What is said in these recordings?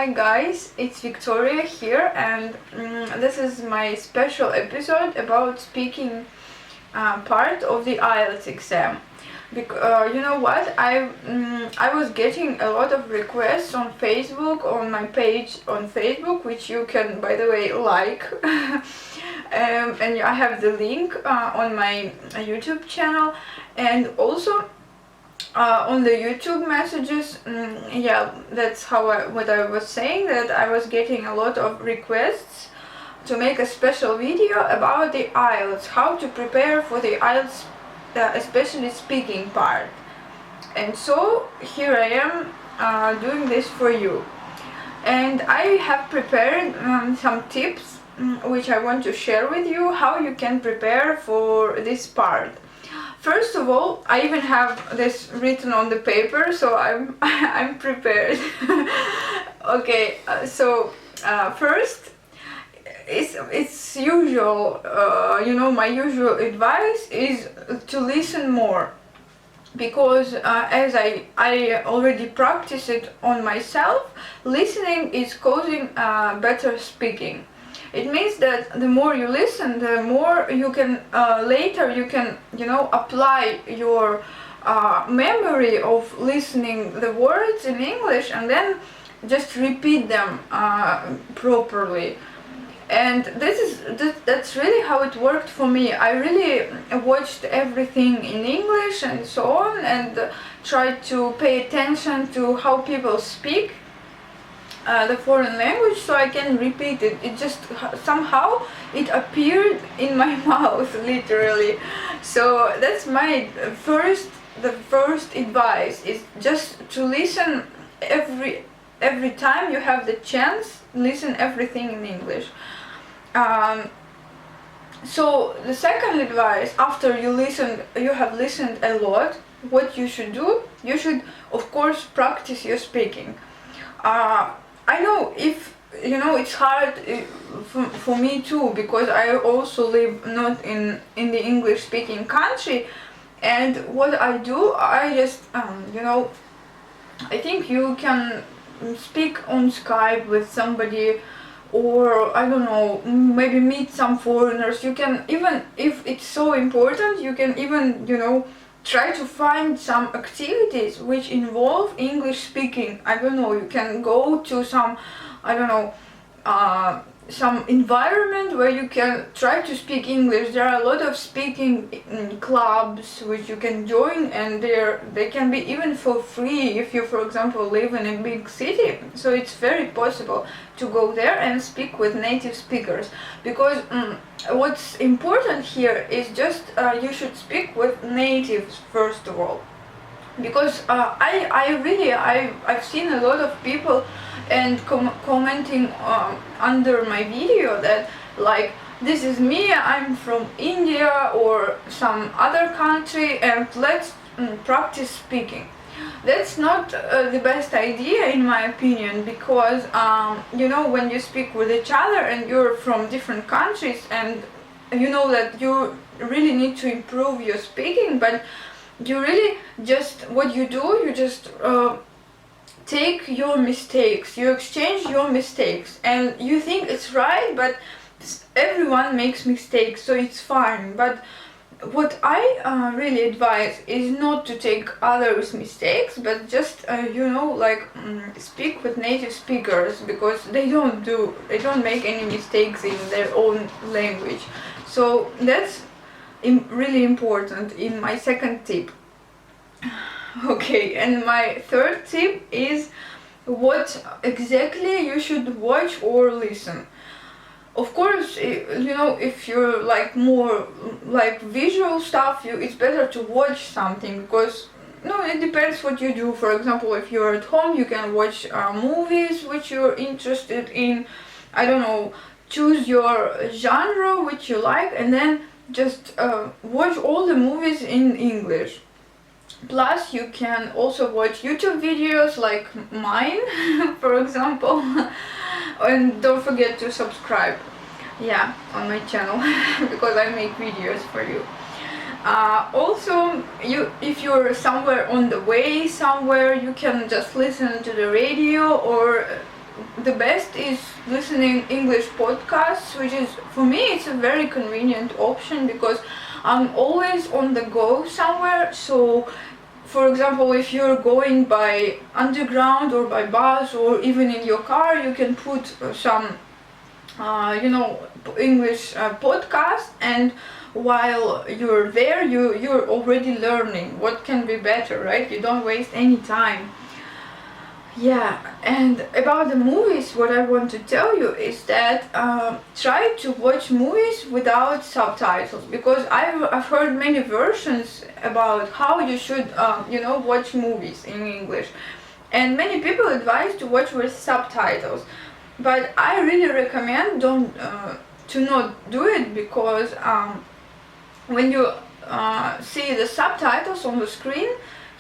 Hi guys, it's Victoria here, and this is my special episode about speaking part of the IELTS exam. You know what? I was getting a lot of requests on Facebook, on my page on Facebook, which you can, by the way, like. And I have the link on my YouTube channel, and also on the YouTube messages. Yeah, that's what I was saying, that I was getting a lot of requests to make a special video about the IELTS, how to prepare for the IELTS, especially speaking part. And so here I am doing this for you. And I have prepared some tips which I want to share with you, how you can prepare for this part. First of all, I even have this written on the paper, so I'm prepared. Okay, first, it's usual, my usual advice is to listen more, because as I already practice it on myself, listening is causing better speaking. It means that the more you listen, the more you can later you can apply your memory of listening the words in English and then just repeat them properly. And that's really how it worked for me. I really watched everything in English and so on, and tried to pay attention to how people speak the foreign language, so I can repeat it. It just somehow it appeared in my mouth, literally. So that's the first advice is just to listen every time you have the chance. Listen everything in English. So the second advice, after you have listened a lot, what you should do, you should of course practice your speaking. I know it's hard for me too, because I also live not in the English speaking country, and what I do, I just I think you can speak on Skype with somebody, or I don't know, maybe meet some foreigners. You can, even if it's so important, you can even try to find some activities which involve English speaking. I don't know, you can go to some, I don't know, some environment where you can try to speak English. There are a lot of speaking clubs which you can join, and they can be even for free if you, for example, live in a big city. So it's very possible to go there and speak with native speakers, because what's important here is just you should speak with natives first of all, because I've seen a lot of people and commenting under my video that, like, this is me, I'm from India or some other country, and let's practice speaking. That's not the best idea in my opinion, because when you speak with each other and you're from different countries, and you know that you really need to improve your speaking, but you really just, what you do, you just take your mistakes, you exchange your mistakes, and you think it's right, but everyone makes mistakes, so it's fine. But what I really advise is not to take others' mistakes, but just speak with native speakers, because they don't make any mistakes in their own language. So that's really important in my second tip. Okay, and my third tip is what exactly you should watch or listen. Of course, if you're like more like visual stuff, it's better to watch something, because it depends what you do. For example, if you're at home, you can watch movies which you're interested in. I don't know, choose your genre which you like, and then just watch all the movies in English. Plus, you can also watch YouTube videos like mine, for example, and don't forget to subscribe, on my channel, because I make videos for you. Also, if you're somewhere on the way somewhere, you can just listen to the radio, or the best is listening English podcasts, which is, for me, it's a very convenient option because I'm always on the go somewhere. So for example, if you're going by underground or by bus or even in your car, you can put some English podcast, and while you're there, you're already learning what can be better, right? You don't waste any time. Yeah, and about the movies, what I want to tell you is that try to watch movies without subtitles, because I've heard many versions about how you should watch movies in English, and many people advise to watch with subtitles, but I really recommend to not do it, because when you see the subtitles on the screen,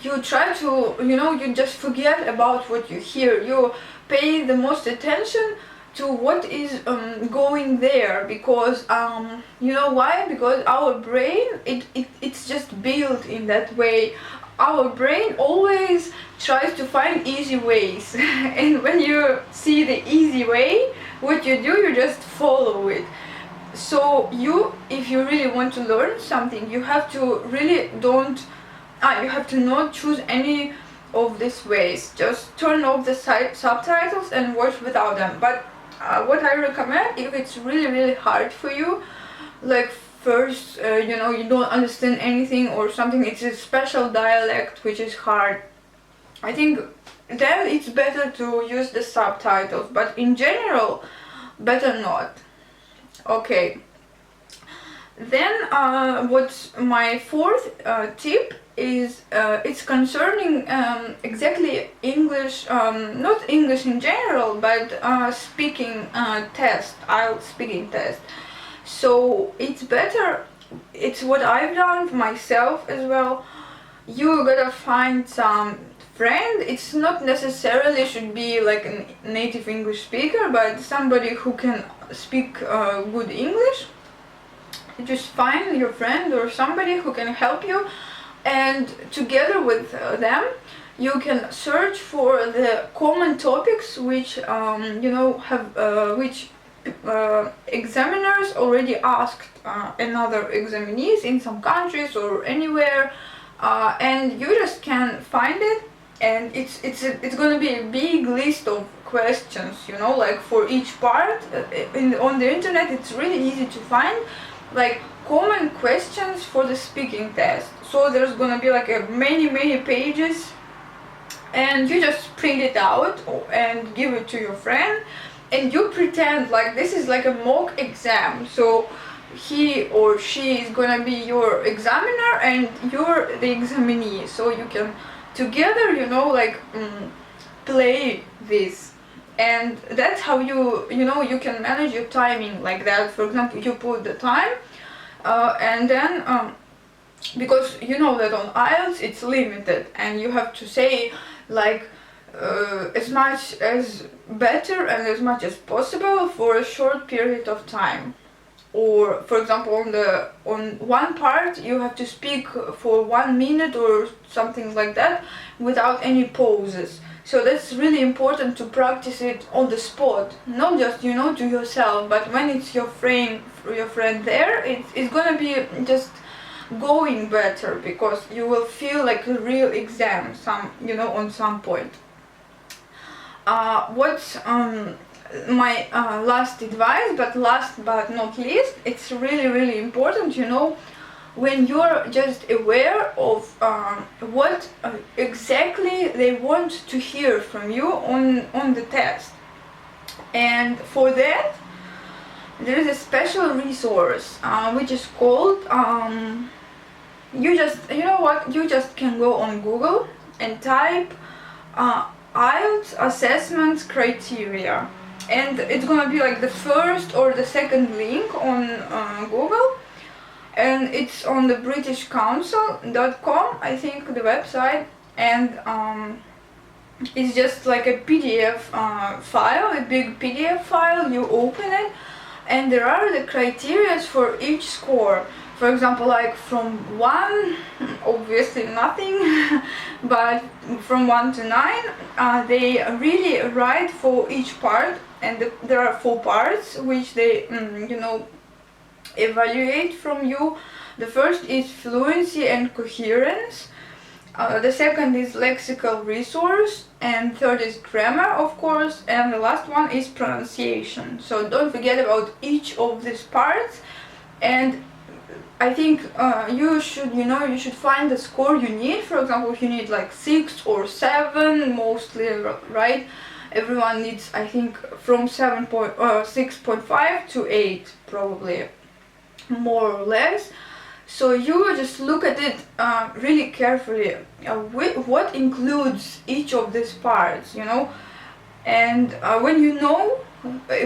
you try to, you just forget about what you hear. You pay the most attention to what is going there, because you know why? Because our brain, it's just built in that way. Our brain always tries to find easy ways and when you see the easy way, what you do, you just follow it. So if you really want to learn something, you have to really you have to not choose any of these ways. Just turn off the subtitles and watch without them. But what I recommend, if it's really, really hard for you, like first, you don't understand anything or something, it's a special dialect which is hard, I think then it's better to use the subtitles. But in general, better not. Okay. Then what's my fourth tip is it's concerning exactly English, not English in general, but speaking test, IELTS speaking test. So it's better, it's what I've done myself as well. You gotta find some friend. It's not necessarily should be like a native English speaker, but somebody who can speak good English. You just find your friend or somebody who can help you, and together with them you can search for the common topics which which examiners already asked another examinees in some countries or anywhere, and you just can find it, and it's going to be a big list of questions, like for each part. On the internet it's really easy to find like common questions for the speaking test. So there's gonna be like many pages, and you just print it out and give it to your friend, and you pretend like this is like a mock exam. So he or she is gonna be your examiner and you're the examinee, so you can together play this. And that's how you can manage your timing like that. For example, you put the time and then because you know that on IELTS it's limited and you have to say like as much as better and as much as possible for a short period of time. Or for example, on one part you have to speak for 1 minute or something like that without any pauses. So that's really important to practice it on the spot, not just to yourself, but when it's your friend there, it's gonna be just going better, because you will feel like a real exam on some point. What's my last advice, but last but not least, it's really important, when you're just aware of what exactly they want to hear from you on the test. And for that there is a special resource which is called you just can go on Google and type IELTS assessment criteria, and it's gonna be like the first or the second link on Google, and it's on the BritishCouncil.com, I think, the website, and it's just like a PDF file, a big PDF file. You open it, and there are the criteria for each score. For example, like from 1, obviously nothing, but from 1 to 9, they really write for each part, and there are 4 parts which they, evaluate from you. The first is fluency and coherence. The second is lexical resource, and third is grammar, of course, and the last one is pronunciation. So don't forget about each of these parts. And I think you should find the score you need. For example, if you need like 6 or 7, mostly, right? Everyone needs, I think, from 6.5 to 8, probably, more or less. So you just look at it really carefully, what includes each of these parts, and when you know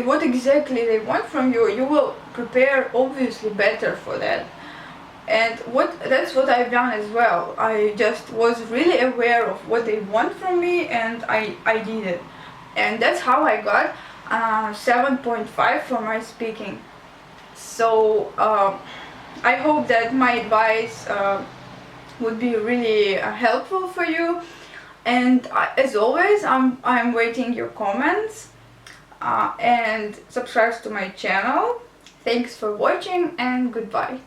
what exactly they want from you, you will prepare obviously better for that. And that's what I've done as well. I just was really aware of what they want from me, and I did it. And that's how I got 7.5 for my speaking. So I hope that my advice would be really helpful for you. And as always, I'm waiting your comments, and subscribe to my channel. Thanks for watching, and goodbye.